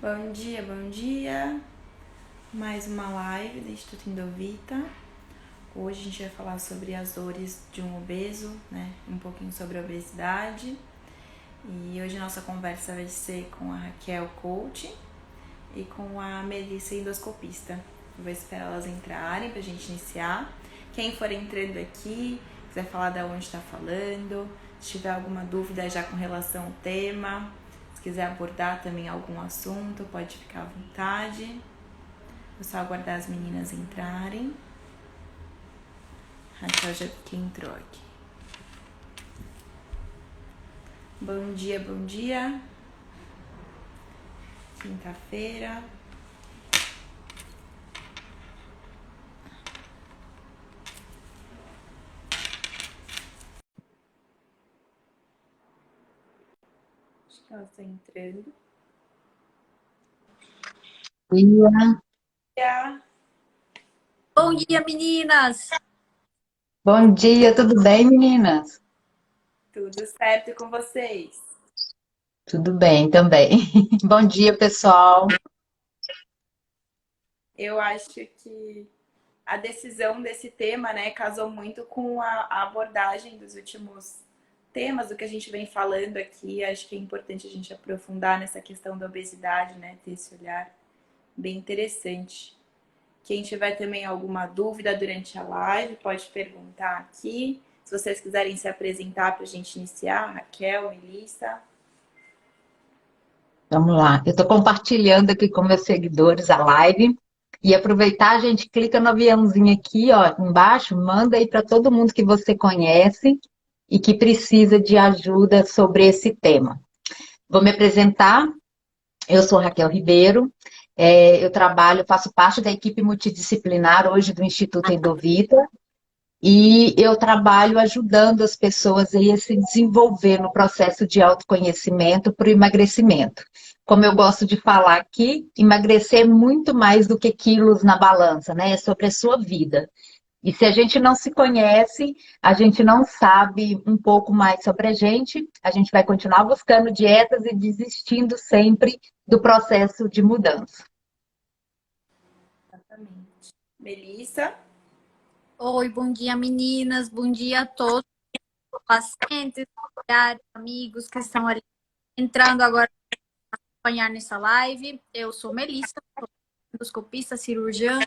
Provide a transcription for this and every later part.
Bom dia, bom dia. Mais uma live do Instituto Endovita. Hoje a gente vai falar sobre as dores de um obeso, né? Um pouquinho sobre a obesidade. E hoje a nossa conversa vai ser com a Raquel Coach e com a Melissa endoscopista. Eu vou esperar elas entrarem pra gente iniciar. Quem for entrando aqui, quiser falar de onde está falando, se tiver alguma dúvida já com relação ao tema, se quiser abordar também algum assunto, pode ficar à vontade. Vou só aguardar as meninas entrarem. A Raquel já que entrou aqui. Bom dia, bom dia. Quinta-feira. Acho que ela está entrando. Dia. Bom dia, meninas! Bom dia, tudo bem, meninas? Tudo certo com vocês? Tudo bem também. Bom dia, pessoal. Eu acho que a decisão desse tema, né, casou muito com a abordagem dos últimos temas do que a gente vem falando aqui. Acho que é importante a gente aprofundar nessa questão da obesidade, né, ter esse olhar bem interessante. Quem tiver também alguma dúvida durante a live, pode perguntar aqui. Se vocês quiserem se apresentar para a gente iniciar, Raquel, Melissa. Vamos lá. Eu estou compartilhando aqui com meus seguidores a live. E aproveitar, a gente clica no aviãozinho aqui, ó, embaixo, manda aí para todo mundo que você conhece e que precisa de ajuda sobre esse tema. Vou me apresentar. Eu sou Raquel Ribeiro. Eu trabalho, faço parte da equipe multidisciplinar hoje do Instituto Endovita. E eu trabalho ajudando as pessoas a se desenvolver no processo de autoconhecimento para o emagrecimento. Como eu gosto de falar aqui, emagrecer é muito mais do que quilos na balança, né? É sobre a sua vida. E se a gente não se conhece, a gente não sabe um pouco mais sobre a gente vai continuar buscando dietas e desistindo sempre do processo de mudança. Exatamente. Melissa. Oi, bom dia, meninas! Bom dia a todos os pacientes, familiares, amigos que estão ali entrando agora para acompanhar nessa live. Eu sou Melissa, sou endoscopista, cirurgiã,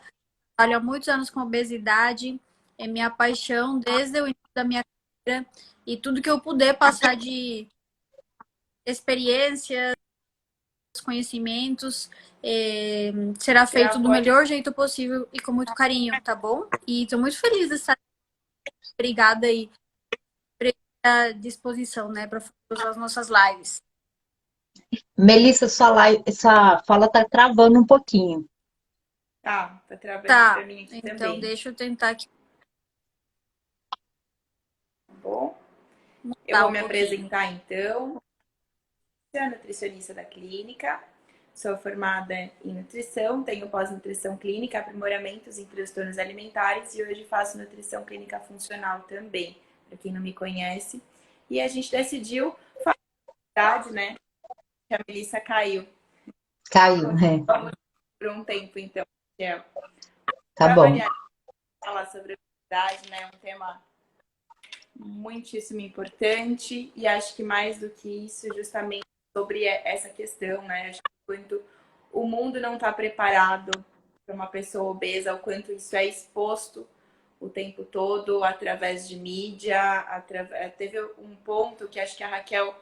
trabalho há muitos anos com obesidade, é minha paixão desde o início da minha carreira e tudo que eu puder passar de experiência, conhecimentos, será feito do melhor jeito possível e com muito carinho, tá bom? E estou muito feliz de estar. Obrigada aí à disposição, né, para fazer as nossas lives. Melissa, essa fala está travando um pouquinho. Tá travando para Tá, mim aqui então também. deixa eu tentar aqui Tá bom? Eu mudar vou um me pouquinho. apresentar então. Sou nutricionista da clínica. Sou formada em nutrição, tenho pós-nutrição clínica, aprimoramentos em transtornos alimentares e hoje faço nutrição clínica funcional também, para quem não me conhece. E a gente decidiu falar, né, que a Melissa caiu. Caiu, Então, né? vamos por um tempo, então, Tá para bom. variar, falar sobre obesidade, né, um tema muitíssimo importante e acho que mais do que isso, justamente sobre essa questão, né? Acho que quanto o mundo não está preparado para uma pessoa obesa, o quanto isso é exposto o tempo todo através de mídia. Teve um ponto que acho que a Raquel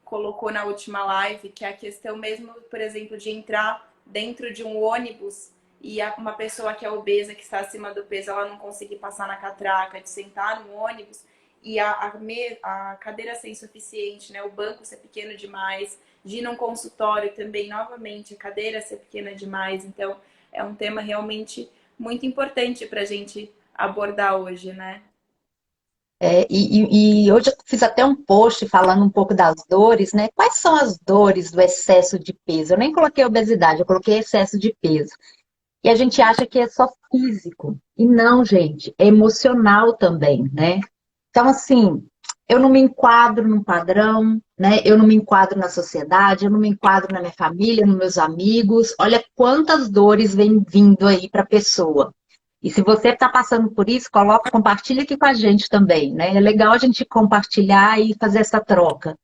colocou na última live, que é a questão mesmo, por exemplo, de entrar dentro de um ônibus e uma pessoa que é obesa, que está acima do peso, ela não conseguir passar na catraca, de sentar no ônibus e a cadeira ser insuficiente, né? O banco ser pequeno demais, de ir num consultório também, novamente, a cadeira ser pequena demais. Então, é um tema realmente muito importante para a gente abordar hoje, né? E hoje eu fiz até um post falando um pouco das dores, né? Quais são as dores do excesso de peso? Eu nem coloquei obesidade, eu coloquei excesso de peso. E a gente acha que é só físico. E não, gente, é emocional também, né? Então, assim, eu não me enquadro num padrão, né? Eu não me enquadro na sociedade, eu não me enquadro na minha família, nos meus amigos. Olha quantas dores vêm vindo aí para a pessoa. E se você está passando por isso, coloca, compartilha aqui com a gente também, né? É legal a gente compartilhar e fazer essa troca.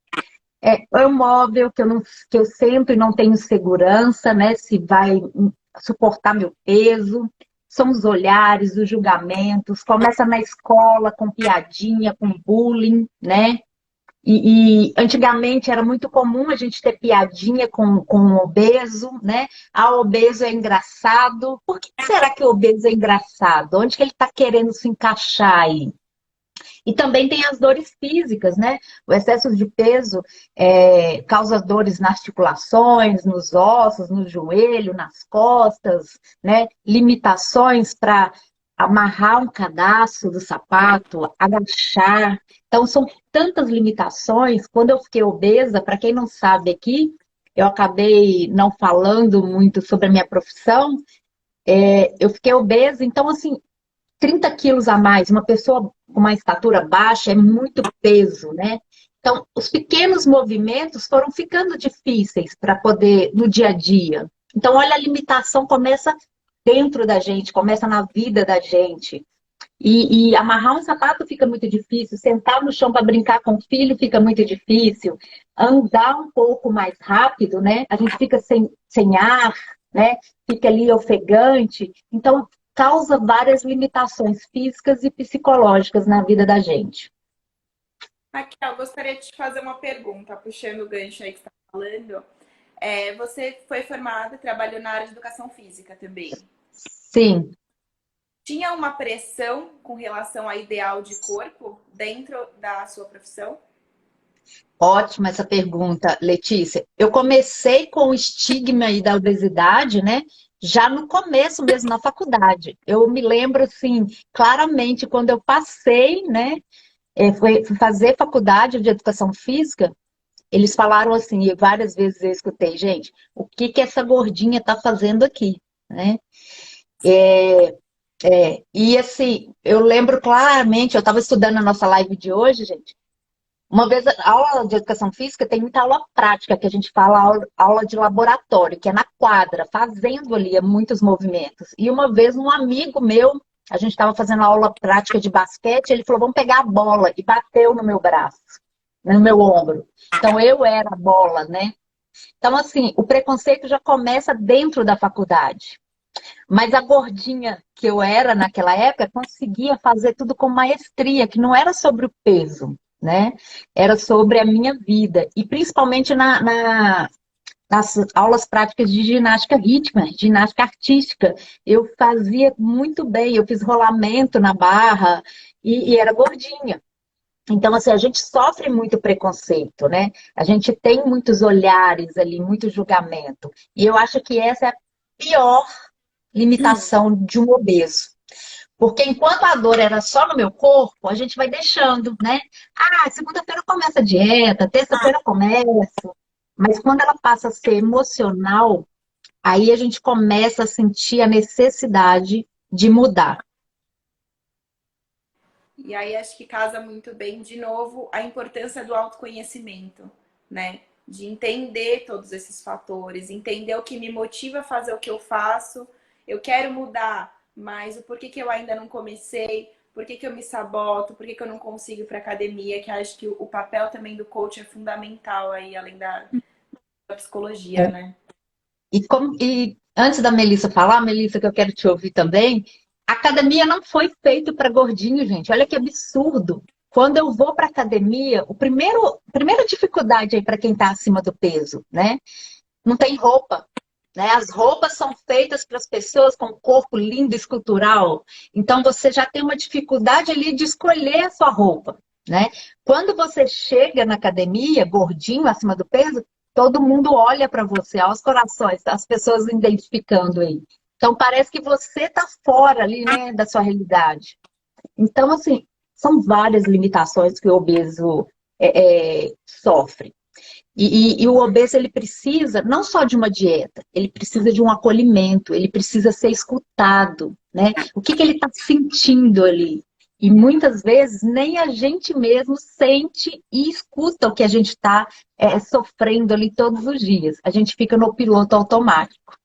É um móvel que que eu sento e não tenho segurança, né? Se vai suportar meu peso. São os olhares, os julgamentos. Começa na escola com piadinha, com bullying, né? E antigamente era muito comum a gente ter piadinha com o obeso, né? Ah, o obeso é engraçado. Por que será que o obeso é engraçado? Onde que ele está querendo se encaixar aí? E também tem as dores físicas, né? O excesso de peso causa dores nas articulações, nos ossos, no joelho, nas costas, né? Limitações para amarrar um cadastro do sapato, agachar. Então, são tantas limitações. Quando eu fiquei obesa, para quem não sabe aqui, eu acabei não falando muito sobre a minha profissão, eu fiquei obesa, então, assim, 30 quilos a mais, uma pessoa com uma estatura baixa é muito peso, né? Então, os pequenos movimentos foram ficando difíceis para poder, no dia a dia. Então, olha, a limitação começa dentro da gente, começa na vida da gente. E amarrar um sapato fica muito difícil, sentar no chão para brincar com o filho fica muito difícil, andar um pouco mais rápido, né? A gente fica sem ar, né? Fica ali ofegante. Então, causa várias limitações físicas e psicológicas na vida da gente. Raquel, gostaria de te fazer uma pergunta, puxando o gancho aí que você está falando. Você foi formada, trabalhou na área de educação física também. Sim. Tinha uma pressão com relação ao ideal de corpo dentro da sua profissão? Ótima essa pergunta, Letícia. Eu comecei com o estigma aí da obesidade, né? Já no começo mesmo, na faculdade. Eu me lembro, assim, claramente, quando eu passei, né? Fui fazer faculdade de educação física, eles falaram assim, e várias vezes eu escutei, gente, o que que essa gordinha tá fazendo aqui, né? E assim, eu lembro claramente, eu estava estudando a nossa live de hoje, gente. Uma vez, a aula de educação física tem muita aula prática, que a gente fala aula de laboratório, que é na quadra, fazendo ali muitos movimentos. E uma vez um amigo meu, a gente estava fazendo aula prática de basquete, ele falou, vamos pegar a bola, e bateu no meu braço, no meu ombro. Então eu era a bola, né? Então assim, o preconceito já começa dentro da faculdade. Mas a gordinha que eu era naquela época conseguia fazer tudo com maestria, que não era sobre o peso, né? Era sobre a minha vida. E principalmente nas aulas práticas de ginástica rítmica, ginástica artística. Eu fazia muito bem, eu fiz rolamento na barra e era gordinha. Então, assim, a gente sofre muito preconceito, né? A gente tem muitos olhares ali, muito julgamento. E eu acho que essa é a pior limitação de um obeso. Porque enquanto a dor era só no meu corpo, a gente vai deixando, né? Ah, segunda-feira começa a dieta, terça-feira começa. Mas quando ela passa a ser emocional, aí a gente começa a sentir a necessidade de mudar. E aí acho que casa muito bem, de novo, a importância do autoconhecimento, né? De entender todos esses fatores, entender o que me motiva a fazer o que eu faço. Eu quero mudar, mas o porquê que eu ainda não comecei, por que que eu me saboto, por que que eu não consigo ir para academia, que acho que o papel também do coach é fundamental aí, além da psicologia, né? E antes da Melissa falar, Melissa, que eu quero te ouvir também, a academia não foi feita para gordinho, gente. Olha que absurdo. Quando eu vou para academia, primeira dificuldade aí para quem está acima do peso, né? Não tem roupa. Né? As roupas são feitas para as pessoas com corpo lindo, escultural. Então, você já tem uma dificuldade ali de escolher a sua roupa. Né? Quando você chega na academia, gordinho, acima do peso, todo mundo olha para você, aos corações, as pessoas identificando aí. Então, parece que você está fora ali, né, da sua realidade. Então, assim, são várias limitações que o obeso sofre. E o obeso, ele precisa não só de uma dieta, ele precisa de um acolhimento, ele precisa ser escutado, né? O que ele está sentindo ali? E muitas vezes nem a gente mesmo sente e escuta o que a gente está sofrendo ali todos os dias. A gente fica no piloto automático.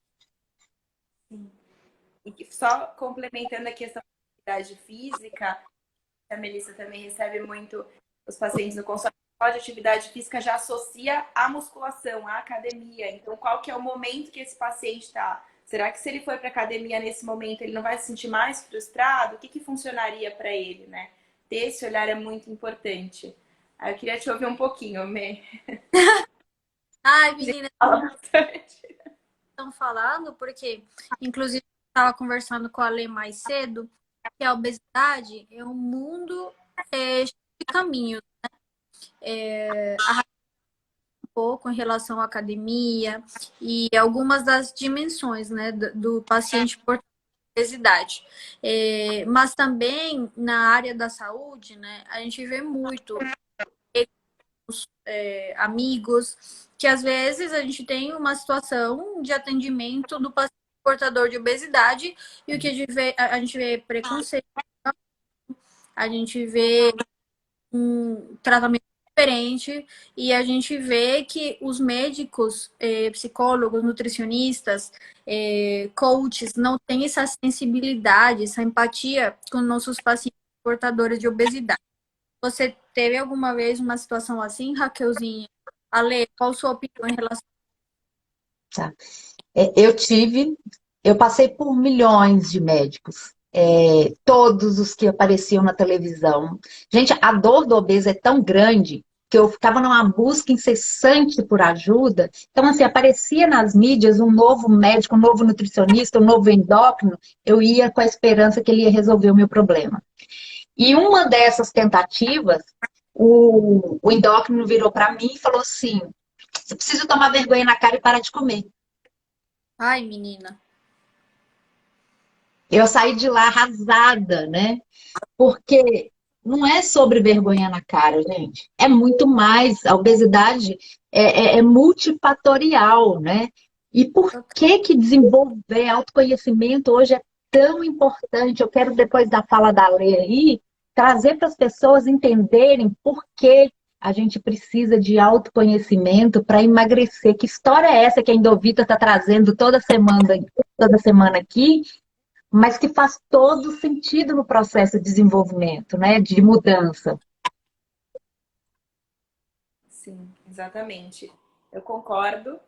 E só complementando a questão da atividade física, a Melissa também recebe muito os pacientes no consultório de atividade física já associa a musculação, a academia. Então, qual que é o momento que esse paciente está? Será que se ele for para academia nesse momento, ele não vai se sentir mais frustrado? O que funcionaria para ele, né? Ter esse olhar é muito importante. Aí eu queria te ouvir um pouquinho, Mê. Ai, meninas, Fala bastante. estão falando, porque, inclusive, eu estava conversando com a Lê mais cedo, que a obesidade é um mundo cheio de caminhos. Um pouco em relação à academia e algumas das dimensões, né, do paciente portador de obesidade. Mas também na área da saúde, né, a gente vê muito amigos que às vezes a gente tem uma situação de atendimento do paciente portador de obesidade e o que a gente vê preconceito, a gente vê um tratamento diferente e a gente vê que os médicos, psicólogos, nutricionistas, coaches não têm essa sensibilidade, essa empatia com nossos pacientes portadores de obesidade. Você teve alguma vez uma situação assim, Raquelzinha? Ale, qual a sua opinião em relação Tá? Eu passei por milhões de médicos, todos os que apareciam na televisão. Gente, a dor do obeso é tão grande que eu ficava numa busca incessante por ajuda. Então, assim, aparecia nas mídias um novo médico, um novo nutricionista, um novo endócrino, eu ia com a esperança que ele ia resolver o meu problema. E uma dessas tentativas, o endócrino virou para mim e falou assim: você precisa tomar vergonha na cara e parar de comer. Ai, menina. Eu saí de lá arrasada, né? Porque não é sobre vergonha na cara, gente. É muito mais. A obesidade é multifatorial, né? E por que desenvolver autoconhecimento hoje é tão importante? Eu quero, depois da fala da Lê aí, trazer para as pessoas entenderem por que a gente precisa de autoconhecimento para emagrecer. Que história é essa que a Endovita está trazendo toda semana aqui? Mas que faz todo sentido no processo de desenvolvimento, né? De mudança. Sim, exatamente. Eu concordo.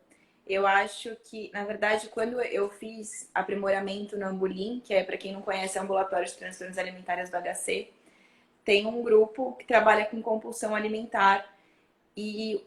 Eu acho que, na verdade, quando eu fiz aprimoramento no Ambulim, que é, para quem não conhece, é o Ambulatório de Transtornos Alimentares do HC, tem um grupo que trabalha com compulsão alimentar e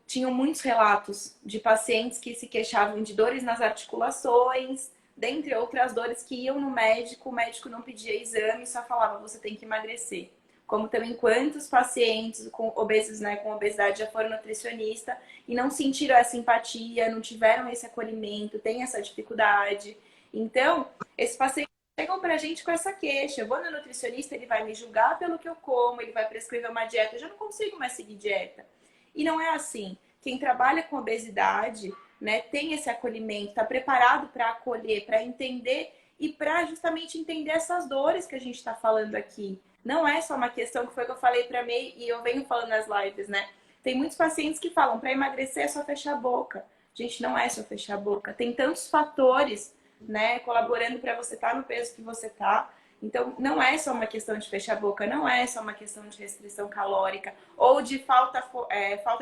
tinham muitos relatos de pacientes que se queixavam de dores nas articulações, dentre outras dores, que iam no médico, o médico não pedia exame, só falava, você tem que emagrecer. Como também quantos pacientes com obesos, né, com obesidade já foram nutricionista e não sentiram essa empatia, não tiveram esse acolhimento, têm essa dificuldade. Então, esses pacientes chegam pra gente com essa queixa. Eu vou no nutricionista, ele vai me julgar pelo que eu como, ele vai prescrever uma dieta, eu já não consigo mais seguir dieta. E não é assim. Quem trabalha com obesidade, né, tem esse acolhimento, está preparado para acolher, para entender e para justamente entender essas dores que a gente está falando aqui. Não é só uma questão que foi que eu falei para mim e eu venho falando nas lives, né? Tem muitos pacientes que falam, para emagrecer é só fechar a boca. Gente, não é só fechar a boca. Tem tantos fatores, né, colaborando para você estar no peso que você tá. Então, não é só uma questão de fechar a boca, não é só uma questão de restrição calórica ou de falta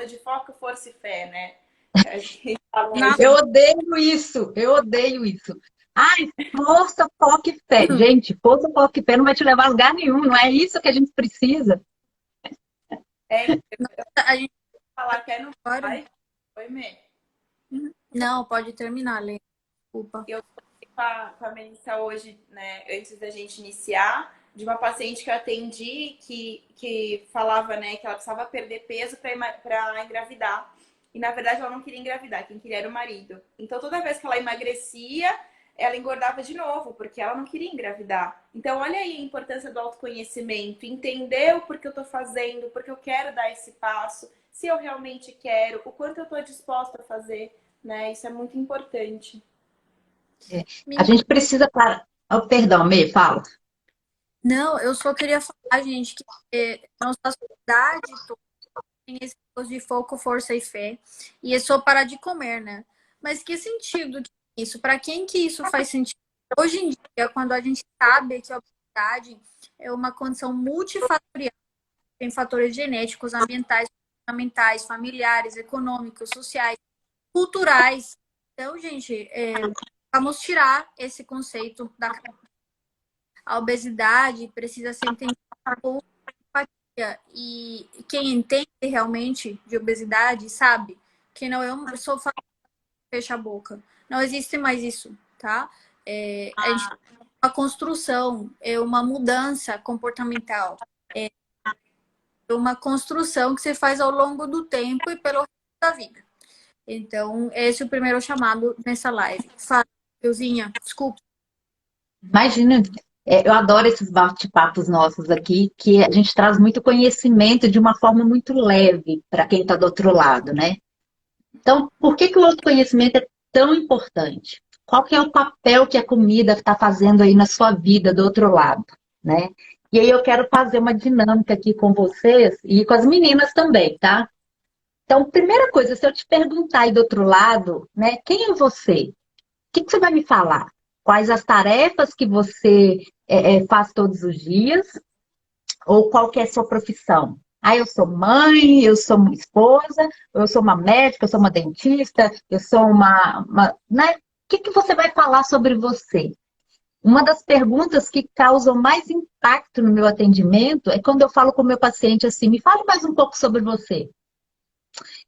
de foco, força e fé, né? Eu odeio isso, eu odeio isso. Ai, força, foco e fé. Gente, força, foco e fé não vai te levar a lugar nenhum, não é isso que a gente precisa. a gente falar que é no agora? Oi, Mê. Não, pode terminar, Lê. Desculpa. Eu falei com a Melissa hoje, né, antes da gente iniciar, de uma paciente que eu atendi que falava, né, que ela precisava perder peso para engravidar. E na verdade ela não queria engravidar, quem queria era o marido. Então toda vez que ela emagrecia, ela engordava de novo, porque ela não queria engravidar. Então olha aí a importância do autoconhecimento, entender o porquê eu tô fazendo, porque eu quero dar esse passo, se eu realmente quero, o quanto eu tô disposta a fazer, né? Isso é muito importante. A gente precisa parar. Oh, perdão, Mê, fala. Não, eu só queria falar, gente, que nossa sociedade tem esse negócio de foco, força e fé. E é só parar de comer, né? Mas que sentido que é isso? Para quem que isso faz sentido? Hoje em dia, quando a gente sabe que a obesidade é uma condição multifatorial, tem fatores genéticos, ambientais, comportamentais, familiares, econômicos, sociais, culturais. Então, gente, vamos tirar esse conceito da a obesidade precisa ser entendida com empatia. E quem entende realmente de obesidade sabe que não é um só fecha a boca. Não existe mais isso, tá? A gente tem uma construção, é uma mudança comportamental, é uma construção que você faz ao longo do tempo e pelo resto da vida. Então, esse é o primeiro chamado nessa live. Fala, Euzinha, desculpa. Imagina, eu adoro esses bate-papos nossos aqui, que a gente traz muito conhecimento de uma forma muito leve para quem está do outro lado, né? Então, por que que o autoconhecimento é tão importante? Qual que é o papel que a comida está fazendo aí na sua vida do outro lado, né? E aí eu quero fazer uma dinâmica aqui com vocês e com as meninas também, tá? Então, primeira coisa, se eu te perguntar aí do outro lado, né, quem é você? O que que você vai me falar? Quais as tarefas que você faz todos os dias? Ou qual que é a sua profissão? Ah, eu sou mãe, eu sou uma esposa, eu sou uma médica, eu sou uma dentista, eu sou né? O que que você vai falar sobre você? Uma das perguntas que causam mais impacto no meu atendimento é quando eu falo com o meu paciente assim, me fale mais um pouco sobre você.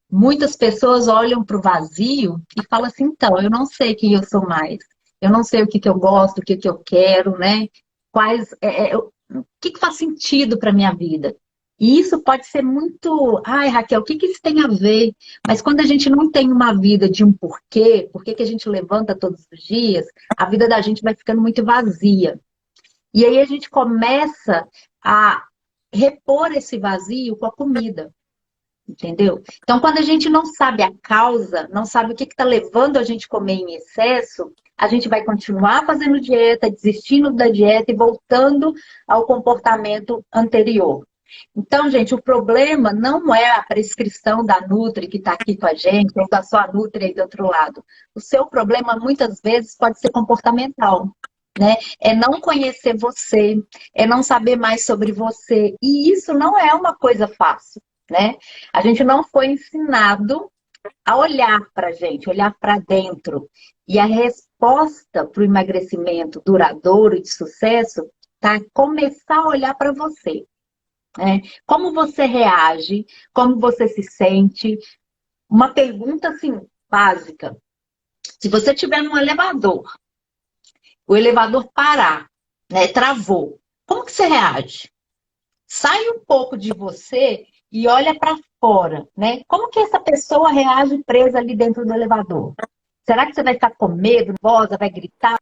Muitas pessoas olham para o vazio e falam assim, então, eu não sei quem eu sou mais. Eu não sei o que que eu gosto, o que que eu quero, né? O que que faz sentido para minha vida? E isso pode ser muito, ai, Raquel, o que que isso tem a ver? Mas quando a gente não tem uma vida de um porquê, por que que a gente levanta todos os dias, a vida da gente vai ficando muito vazia. E aí a gente começa a repor esse vazio com a comida. Entendeu? Então, quando a gente não sabe a causa, não sabe o que está levando a gente a comer em excesso, a gente vai continuar fazendo dieta, desistindo da dieta e voltando ao comportamento anterior. Então, gente, o problema não é a prescrição da Nutri que está aqui com a gente, ou da sua Nutri aí do outro lado. O seu problema, muitas vezes, pode ser comportamental. Né? É não conhecer você, é não saber mais sobre você. E isso não é uma coisa fácil. Né? A gente não foi ensinado a olhar para a gente, olhar para dentro. E a resposta para o emagrecimento duradouro e de sucesso tá começar a olhar para você. Né? Como você reage, como você se sente. Uma pergunta assim, básica. Se você estiver num elevador, o elevador parar, né, travou, como que você reage? Sai um pouco de você e olha para fora, né? Como que essa pessoa reage presa ali dentro do elevador? Será que você vai ficar com medo, nervosa, vai gritar?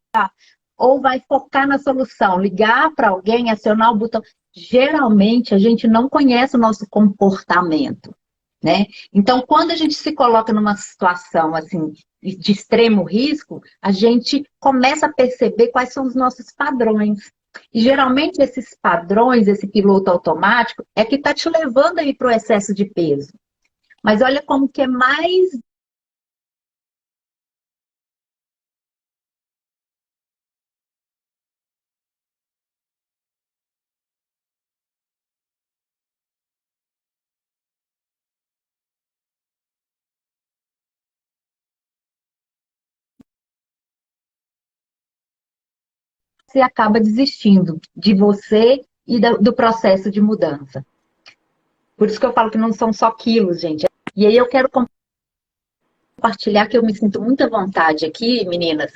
Ou vai focar na solução, ligar para alguém, acionar o botão? Geralmente, a gente não conhece o nosso comportamento, né? Então, quando a gente se coloca numa situação assim de extremo risco, a gente começa a perceber quais são os nossos padrões. E geralmente esses padrões, esse piloto automático, é que está te levando aí para o excesso de peso. Mas olha como que é mais. Você acaba desistindo de você e do processo de mudança. Por isso que eu falo que não são só quilos, gente. E aí eu quero compartilhar que eu me sinto muita vontade aqui, meninas.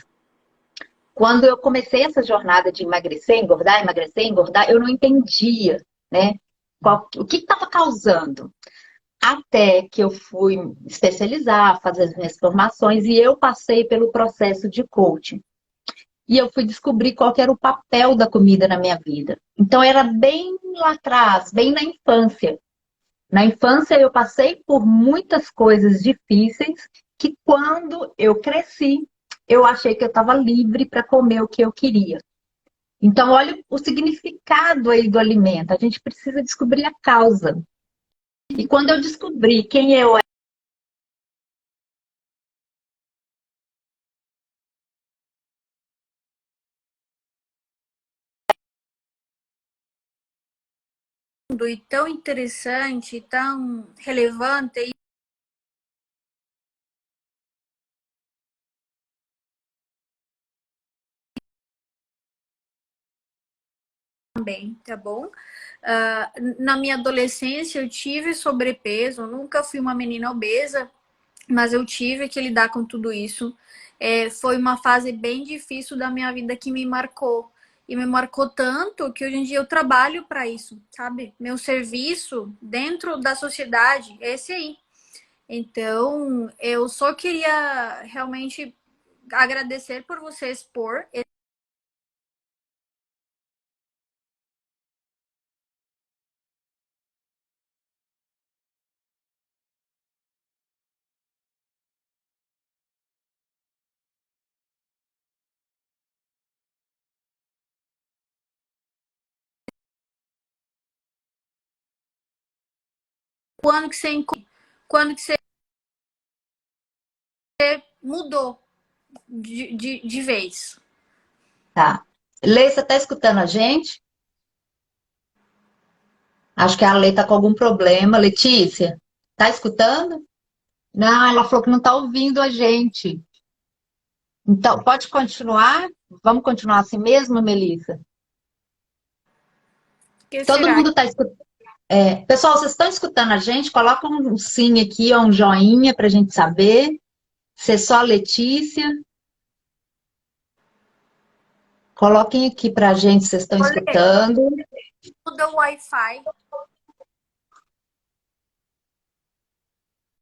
Quando eu comecei essa jornada de emagrecer, engordar, eu não entendia, né? O que estava causando. Até que eu fui me especializar, fazer as minhas formações e eu passei pelo processo de coaching. E eu fui descobrir qual que era o papel da comida na minha vida. Então era bem lá atrás, bem na infância. Na infância eu passei por muitas coisas difíceis que quando eu cresci, eu achei que eu estava livre para comer o que eu queria. Então, olha o significado aí do alimento. A gente precisa descobrir a causa. E quando eu descobri quem eu E tão interessante, tão relevante também, tá bom? Na minha adolescência eu tive sobrepeso, eu nunca fui uma menina obesa, mas eu tive que lidar com tudo isso. Foi uma fase bem difícil da minha vida que me marcou. E me marcou tanto que hoje em dia eu trabalho para isso, sabe? Meu serviço dentro da sociedade é esse aí. Então, eu só queria realmente agradecer por você expor quando que você, quando que você mudou de vez. tá. Lê, você está escutando a gente? Acho que a Lê está com algum problema. Letícia, tá escutando? Não, ela falou que não está ouvindo a gente. Então, pode continuar? Vamos continuar assim mesmo, Melissa? Que Todo será? mundo está escutando. Pessoal, vocês estão escutando a gente? Coloca um sim aqui, ou um joinha para a gente saber. Se é só a Letícia. Coloquem aqui para a gente se vocês estão Olha, escutando. muda o Wi-Fi.